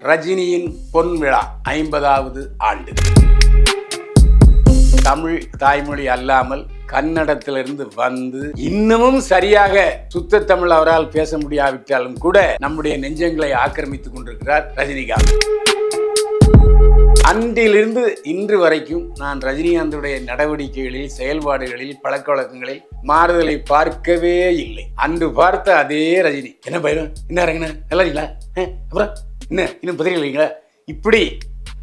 ரஜினியின் பொன் விழா 50வது ஆண்டு. தமிழ் தாய்மொழி அல்லாமல் கன்னடத்திலிருந்து வந்து இன்னமும் சரியாக சுத்த தமிழ் அவரால் பேச முடியாவிட்டாலும் கூட நம்முடைய நெஞ்சங்களை ஆக்கிரமித்துக் கொண்டிருக்கிறார் ரஜினிகாந்த். அன்றிலிருந்து இன்று வரைக்கும் நான் ரஜினிகாந்துடைய நடவடிக்கைகளில், செயல்பாடுகளில், பழக்க வழக்கங்களில் மாறுதலை பார்க்கவே இல்லை. அன்று பார்த்த அதே ரஜினி. என்ன பயிரும், என்ன இறங்கின, நல்லா இருக்கீங்களா, அப்புறம் என்ன இன்னும் பதிலீங்களா, இப்படி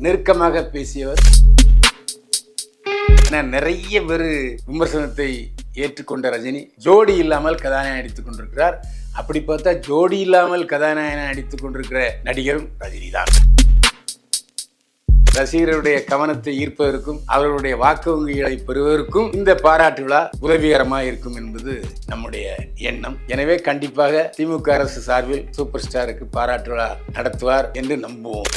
நெருக்கமாக பேசியவர். நிறைய பேர் விமர்சனத்தை ஏற்றுக்கொண்ட ரஜினி ஜோடி இல்லாமல் கதாநாயகன் நடித்துக் கொண்டிருக்கிறார். அப்படி பார்த்தா ஜோடி இல்லாமல் கதாநாயகன் நடித்துக் கொண்டிருக்கிற நடிகரும் ரஜினி தான். ரசிகர்களுடைய கவனத்தை ஈர்ப்பதற்கும் அவர்களுடைய வாக்கு வங்கிகளை பெறுவதற்கும் இந்த பாராட்டு விழா உதவிகரமாக இருக்கும் என்பது நம்முடைய எண்ணம். எனவே கண்டிப்பாக திமுக அரசு சார்பில் சூப்பர் ஸ்டாருக்கு பாராட்டு விழா நடத்துவார் என்று நம்புவோம்.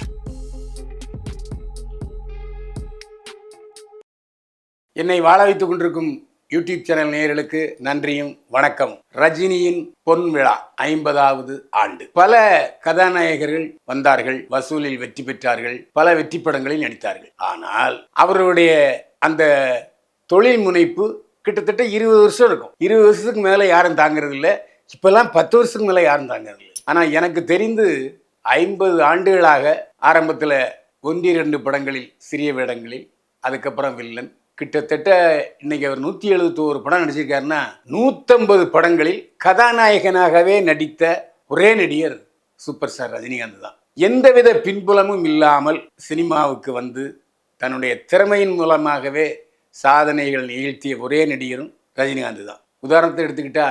என்னை வாழ வைத்துக் கொண்டிருக்கும் யூடியூப் சேனல் நேயர்களுக்கு நன்றியும் வணக்கம். ரஜினியின் பொன் விழா 50வது ஆண்டு. பல கதாநாயகர்கள் வந்தார்கள், வசூலில் வெற்றி பெற்றார்கள், பல வெற்றி படங்களில் நடித்தார்கள். ஆனால் அவருடைய அந்த தொழில் முனைப்பு கிட்டத்தட்ட 20 வருஷம் இருக்கும். 20 வருஷத்துக்கு மேலே யாரும் தாங்கிறது இல்லை. இப்பெல்லாம் 10 வருஷத்துக்கு மேலே யாரும் தாங்கிறது இல்லை. ஆனால் எனக்கு தெரிந்து 50 ஆண்டுகளாக ஆரம்பத்தில் 1-2 படங்களில், சிறிய வேடங்களில், அதுக்கப்புறம் வில்லன், கிட்டத்தட்ட இன்னைக்கு அவர் 171 படம் நடிச்சிருக்காருன்னா 150 படங்களில் கதாநாயகனாகவே நடித்த ஒரே நடிகர் சூப்பர் ஸ்டார் ரஜினிகாந்த் தான். எந்தவித பின்புலமும் இல்லாமல் சினிமாவுக்கு வந்து தன்னுடைய திறமையின் மூலமாகவே சாதனைகள் நிகழ்த்திய ஒரே நடிகரும் ரஜினிகாந்த் தான். உதாரணத்தை எடுத்துக்கிட்டா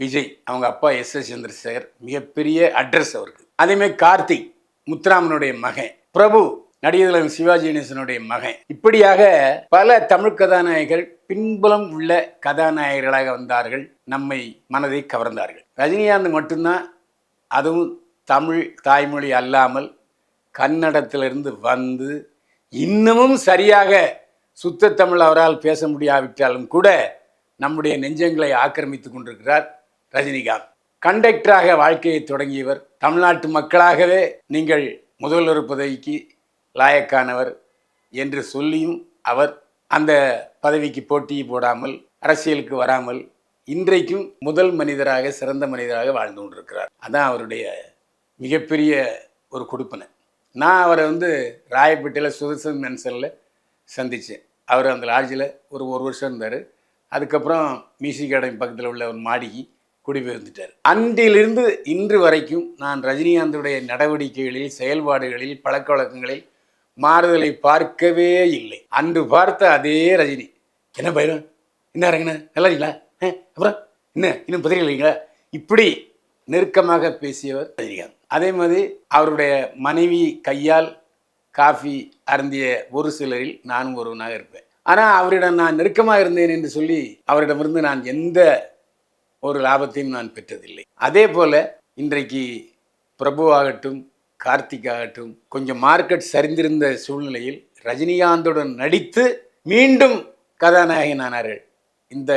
விஜய், அவங்க அப்பா எஸ் சந்திரசேகர், மிகப்பெரிய அட்ரஸ் அவருக்கு. அதேமாதிரி கார்த்திக், முத்துராமனுடைய மகன், பிரபு, நடிகர் சிவாஜி கணேசனுடைய மகன். இப்படியாக பல தமிழ் கதாநாயகர்கள் பின்புலம் உள்ள கதாநாயகர்களாக வந்தார்கள், நம்மை மனதை கவர்ந்தார்கள். ரஜினிகாந்த் மட்டும்தான், அதுவும் தமிழ் தாய்மொழி அல்லாமல் கன்னடத்திலிருந்து வந்து இன்னமும் சரியாக சுத்த தமிழ் அவரால் பேச முடியாவிட்டாலும் கூட நம்முடைய நெஞ்சங்களை ஆக்கிரமித்துக் கொண்டிருக்கிறார் ரஜினிகாந்த். கண்டக்டராக வாழ்க்கையை தொடங்கியவர். தமிழ்நாட்டு மக்களாகவே நீங்கள் முதல்வர் பதவிக்கு லாயக்கானவர் என்று சொல்லியும் அவர் அந்த பதவிக்கு போட்டி போடாமல், அரசியலுக்கு வராமல் இன்றைக்கும் முதல் மனிதராக, சிறந்த மனிதராக வாழ்ந்து கொண்டிருக்கிறார். அதான் அவருடைய மிகப்பெரிய ஒரு கொடுப்பனை. நான் அவரை ராயப்பேட்டையில் சுதர்சன் மென்சனில் சந்தித்தேன். அவர் அந்த லாட்ஜில் ஒரு வருஷம் இருந்தார். அதுக்கப்புறம் மியூசிக் அகாடமி பக்கத்தில் உள்ள ஒரு மாடிக்கு குடிபெயர்ந்துட்டார். அன்றிலிருந்து இன்று வரைக்கும் நான் ரஜினிகாந்துடைய நடவடிக்கைகளில், செயல்பாடுகளில், பழக்க வழக்கங்களில் மாறுதலை பார்க்கவே இல்லை. அன்று பார்த்த அதே ரஜினி. என்ன பயிரும், என்ன இறங்கின, நல்லா இருக்கீங்களா, அப்புறம் என்ன இன்னும் பதிலீங்களா, இப்படி நெருக்கமாக பேசியவர் ரஜினிகாந்த். அதே மாதிரி அவருடைய மனைவி கையால் காஃபி அருந்திய ஒரு சிலரில் நானும் ஒருவனாக இருப்பேன். ஆனால் அவரிடம் நான் நெருக்கமாக இருந்தேன் என்று சொல்லி அவரிடமிருந்து நான் எந்த ஒரு லாபத்தையும் நான் பெற்றதில்லை. அதே போல இன்றைக்கு பிரபுவாகட்டும், கார்த்திக் ஆகட்டும், கொஞ்சம் மார்க்கெட் சரிந்திருந்த சூழ்நிலையில் ரஜினிகாந்துடன் நடித்து மீண்டும் கதாநாயகன் ஆனார்கள். இந்த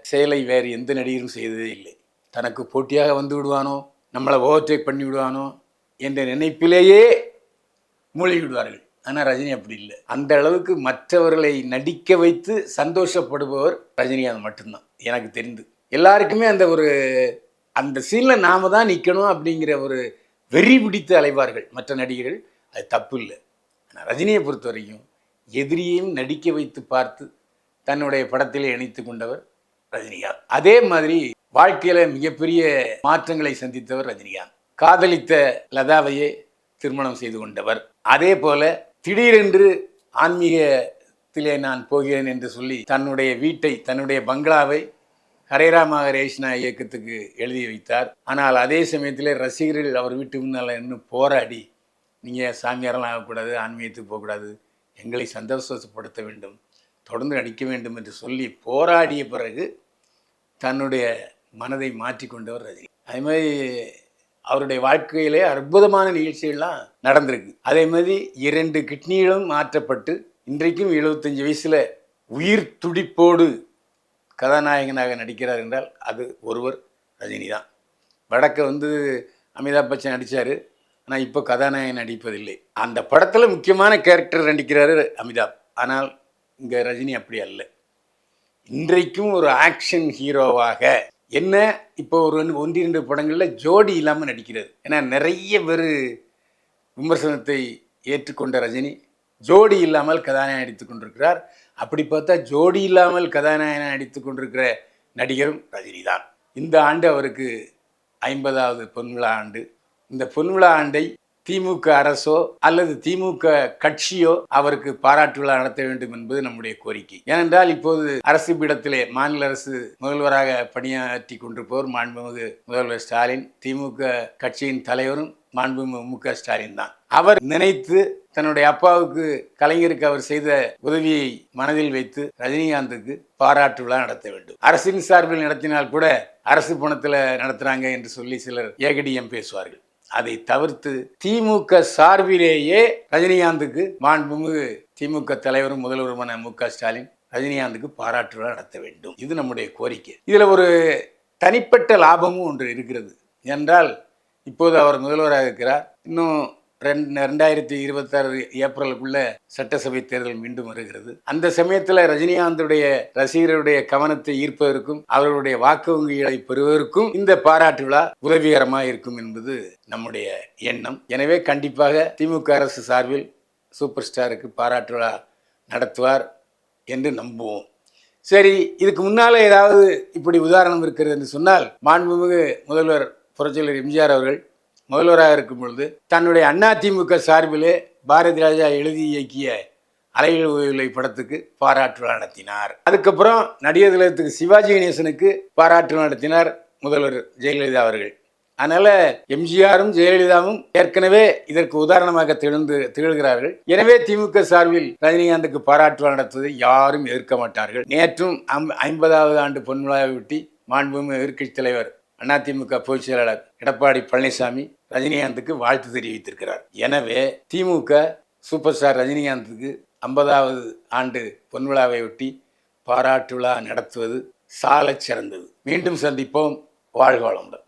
செயலை வேறு எந்த நடிகரும் செய்ததே இல்லை. தனக்கு போட்டியாக வந்து விடுவானோ, நம்மளை ஓவர்டேக் பண்ணி விடுவானோ என்ற நினைப்பிலேயே மூழ்கி விடுவார்கள். ஆனால் ரஜினி அப்படி இல்லை. அந்த அளவுக்கு மற்றவர்களை நடிக்க வைத்து சந்தோஷப்படுபவர் ரஜினிகாந்த் மட்டும்தான் எனக்கு தெரிந்து. எல்லாருக்குமே அந்த சீனில் நாம தான் நிற்கணும் அப்படிங்கிற ஒரு வெறி பிடித்து அலைவார்கள் மற்ற நடிகர்கள். அது தப்பு இல்லை. ஆனால் ரஜினியை பொறுத்த வரைக்கும் எதிரியையும் நடிக்க வைத்து பார்த்து தன்னுடைய படத்திலே இணைத்து கொண்டவர் ரஜினிகாந்த். அதே மாதிரி வாழ்க்கையில் மிகப்பெரிய மாற்றங்களை சந்தித்தவர் ரஜினிகாந்த். காதலித்த லதாவையே திருமணம் செய்து கொண்டவர். அதே போல திடீரென்று ஆன்மீகத்திலே நான் போகிறேன் என்று சொல்லி தன்னுடைய வீட்டை, தன்னுடைய பங்களாவை ஹரேராமா ஹரேஷ்னா இயக்கத்துக்கு எழுதி வைத்தார். ஆனால் அதே சமயத்தில் ரசிகர்கள் அவர் வீட்டு முன்னால் இன்னும் போராடி, நீங்கள் சாமியாரெல்லாம் ஆகக்கூடாது, ஆன்மீகத்துக்கு போகக்கூடாது, எங்களை சந்தோஷப்படுத்த வேண்டும், தொடர்ந்து நடிக்க வேண்டும் என்று சொல்லி போராடிய பிறகு தன்னுடைய மனதை மாற்றி கொண்டவர் ரஜினி. அதே மாதிரி அவருடைய வாழ்க்கையிலே அற்புதமான நிகழ்ச்சிகள்லாம் நடந்திருக்கு. அதே மாதிரி 2 கிட்னிகளும் மாற்றப்பட்டு இன்றைக்கும் 75 வயசில் உயிர் துடிப்போடு கதாநாயகனாக நடிக்கிறார் என்றால் அது ஒருவர் ரஜினி தான். வடக்க அமிதாப் பச்சன் நடித்தார். ஆனால் இப்போ கதாநாயகன் நடிப்பதில்லை. அந்த படத்தில் முக்கியமான கேரக்டர் நடிக்கிறாரு அமிதாப். ஆனால் இங்கே ரஜினி அப்படி அல்ல. இன்றைக்கும் ஒரு ஆக்ஷன் ஹீரோவாக என்ன இப்போ ஒரு 1-2 படங்களில் ஜோடி இல்லாமல் நடிக்கிறது. ஏன்னா நிறைய பேர் விமர்சனத்தை ஏற்றுக்கொண்ட ரஜினி ஜோடி இல்லாமல் கதாநாயகன் நடித்து கொண்டிருக்கிறார். அப்படி பார்த்தா ஜோடி இல்லாமல் கதாநாயகன் நடித்து கொண்டிருக்கிற நடிகரும் ரஜினி தான். இந்த ஆண்டு அவருக்கு 50வது பொன்விழா ஆண்டு. இந்த பொன்விழா ஆண்டை திமுக அரசோ அல்லது திமுக கட்சியோ அவருக்கு பாராட்டு விழா நடத்த வேண்டும் என்பது நம்முடைய கோரிக்கை. ஏனென்றால் இப்போது அரசு பீடத்திலே மாநில அரசு முதல்வராக பணியாற்றி கொண்டிருப்பவர் மாண்புமிகு முதல்வர் ஸ்டாலின். திமுக கட்சியின் தலைவரும் மாண்புமிகு மு.க. ஸ்டாலின் தான். அவர் நினைத்து தன்னுடைய அப்பாவுக்கு கலைஞருக்கு அவர் செய்த உதவியை மனதில் வைத்து ரஜினிகாந்துக்கு பாராட்டு விழா நடத்த வேண்டும். அரசின் சார்பில் நடத்தினால் கூட அரசு பணத்தில் நடத்துறாங்க என்று சொல்லி சிலர் ஏகடியம் பேசுவார்கள். அதை தவிர்த்து திமுக சார்பிலேயே ரஜினிகாந்துக்கு மாண்புமிகு திமுக தலைவரும் முதல்வருமான மு.க. ஸ்டாலின் ரஜினிகாந்துக்கு பாராட்டு விழா நடத்த வேண்டும். இது நம்முடைய கோரிக்கை. இதில் ஒரு தனிப்பட்ட லாபமும் ஒன்று இருக்கிறது. என்றால் இப்போது அவர் முதல்வராக இருக்கிறார். இன்னும் 2026 ஏப்ரலுக்குள்ள சட்டசபை தேர்தல் மீண்டும் வருகிறது. அந்த சமயத்தில் ரஜினிகாந்துடைய ரசிகர்களுடைய கவனத்தை ஈர்ப்பதற்கும் அவர்களுடைய வாக்கு வங்கிகளை பெறுவதற்கும் இந்த பாராட்டு விழா உதவிகரமாக இருக்கும் என்பது நம்முடைய எண்ணம். எனவே கண்டிப்பாக திமுக அரசு சார்பில் சூப்பர் ஸ்டாருக்கு பாராட்டு விழா நடத்துவார் என்று நம்புவோம். சரி, இதுக்கு முன்னால் ஏதாவது இப்படி உதாரணம் இருக்கிறது என்று சொன்னால், மாண்புமிகு முதல்வர் புரட்சியாளர் எம்ஜிஆர் அவர்கள் முதல்வராக இருக்கும் பொழுது தன்னுடைய அதிமுக சார்பிலே பாரதி ராஜா எழுதி இயக்கிய அலைகள் ஓய்வில்லை படத்துக்கு பாராட்டு விழா நடத்தினார். அதுக்கப்புறம் நடிகர் திலகத்துக்கு சிவாஜி கணேசனுக்கு பாராட்டு விழா நடத்தினார் முதல்வர் ஜெயலலிதா அவர்கள். அதனால எம்ஜிஆரும் ஜெயலலிதாவும் ஏற்கனவே இதற்கு உதாரணமாக திகழ்கிறார்கள். எனவே திமுக சார்பில் ரஜினிகாந்துக்கு பாராட்டு விழா நடத்துவதை யாரும் எதிர்க்க மாட்டார்கள். நேற்றும் 50வது ஆண்டு பொன்விழாவை ஒட்டி மாண்புமிகு எதிர்க்கட்சித் தலைவர் அதிமுக பொதுச் செயலாளர் எடப்பாடி பழனிசாமி ரஜினிகாந்துக்கு வாழ்த்து தெரிவித்திருக்கிறார். எனவே திமுக சூப்பர் ஸ்டார் ரஜினிகாந்துக்கு 50வது ஆண்டு பொன்விழாவை ஒட்டி பாராட்டு விழா நடத்துவது சாலச் சிறந்தது. மீண்டும் சந்திப்போம். வாழ்க வளமுடன்.